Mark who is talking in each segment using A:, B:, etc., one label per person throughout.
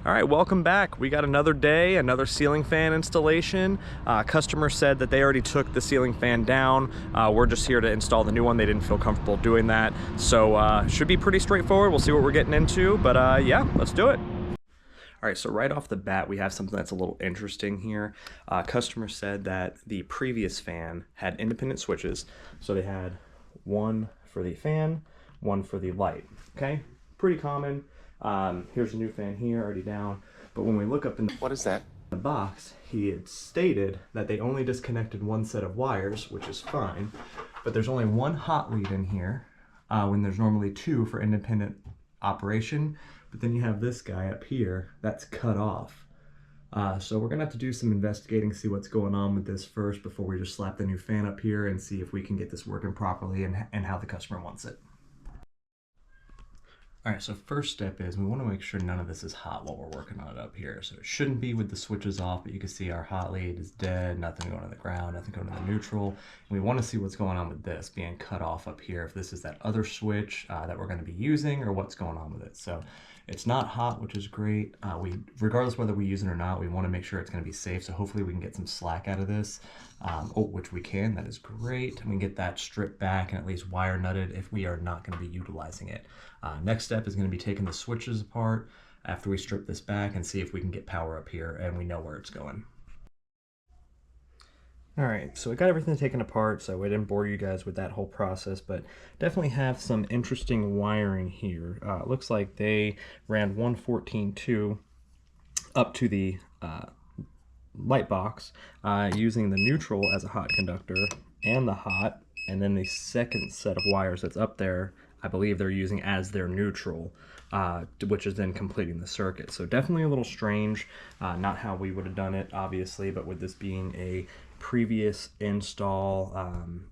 A: All right, welcome back. We got another day, another ceiling fan installation. Customer said that they already took the ceiling fan down. We're just here to install the new one. They didn't feel comfortable doing that. So should be pretty straightforward. We'll see what we're getting into, but yeah, let's do it. All right, so right off the bat, we have something that's a little interesting here. Customer said that the previous fan had independent switches. So they had one for the fan, one for the light, okay? Pretty common. Here's a new fan here, already down. But when we look up in
B: What is that?
A: the box, he had stated that they only disconnected one set of wires, which is fine. But there's only one hot lead in here, when there's normally two for independent operation. But then you have this guy up here that's cut off. So we're gonna have to do some investigating, see what's going on with this first before we just slap the new fan up here and see if we can get this working properly and how the customer wants it. All right, so first step is we want to make sure none of this is hot while we're working on it up here. So it shouldn't be with the switches off, but you can see our hot lead is dead, nothing going to the ground, nothing going to the neutral. And we want to see what's going on with this being cut off up here, if this is that other switch that we're going to be using or what's going on with it. So it's not hot, which is great. Regardless whether we use it or not, we want to make sure it's going to be safe. So hopefully we can get some slack out of this, which we can. That is great. And we can get that stripped back and at least wire nutted if we are not going to be utilizing it. Next step is going to be taking the switches apart after we strip this back and see if we can get power up here and we know where it's going. All right, so I got everything taken apart, so I didn't bore you guys with that whole process, but definitely have some interesting wiring here. It looks like they ran 114.2 up to the light box using the neutral as a hot conductor and the hot, and then the second set of wires that's up there, I believe they're using as their neutral, which is then completing the circuit. So definitely a little strange, not how we would have done it, obviously, but with this being a previous install,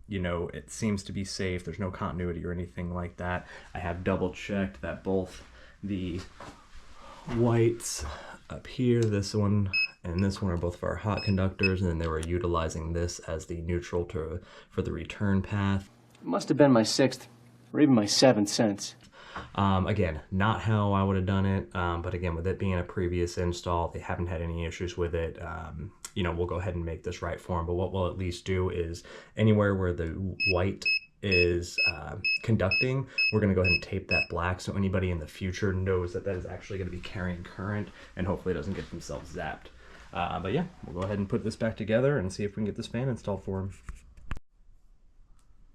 A: you know, it seems to be safe. There's no continuity or anything like that. I have double checked that both the whites up here, this one and this one, are both of our hot conductors, and then they were utilizing this as the neutral for the return path.
B: It must have been my 6th or even my 7th sense.
A: Again, not how I would have done it, but again, with it being a previous install, they haven't had any issues with it. You know, we'll go ahead and make this right for them, but what we'll at least do is anywhere where the white is conducting, we're going to go ahead and tape that black so anybody in the future knows that that is actually going to be carrying current and hopefully doesn't get themselves zapped. But yeah, we'll go ahead and put this back together and see if we can get this fan installed for them.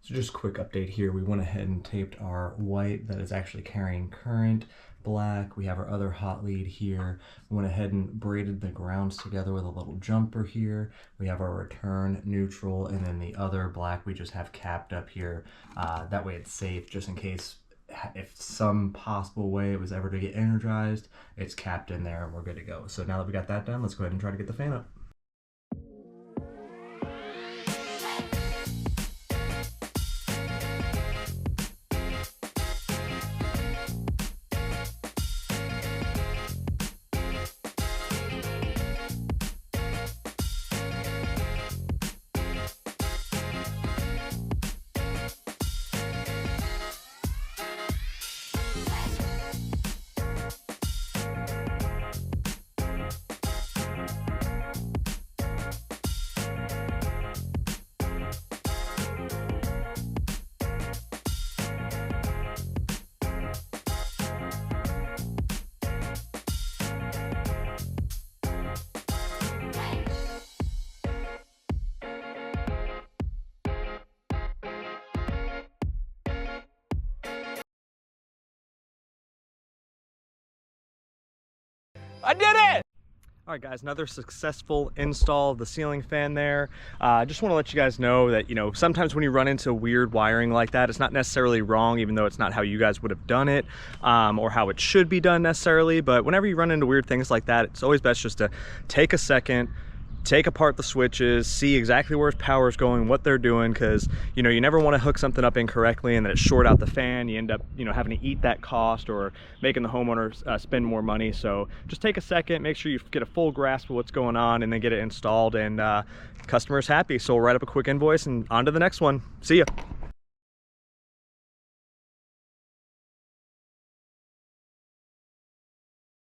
A: So just a quick update here. We went ahead and taped our white that is actually carrying current, black. We have our other hot lead here. We went ahead and braided the grounds together with a little jumper here. We have our return neutral, and then the other black we just have capped up here. That way it's safe just in case if some possible way it was ever to get energized, it's capped in there and we're good to go. So now that we got that done, let's go ahead and try to get the fan up.
B: I did it!
A: All right, guys, another successful install of the ceiling fan there. I just want to let you guys know that, you know, sometimes when you run into weird wiring like that, it's not necessarily wrong, even though it's not how you guys would have done it, or how it should be done necessarily. But whenever you run into weird things like that, it's always best just to take a second, take apart the switches, see exactly where power is going, what they're doing, because, you know, you never want to hook something up incorrectly and then it short out the fan. You end up, you know, having to eat that cost or making the homeowner spend more money. So just take a second, make sure you get a full grasp of what's going on, and then get it installed, and customer's happy. So we'll write up a quick invoice and on to the next one. See ya.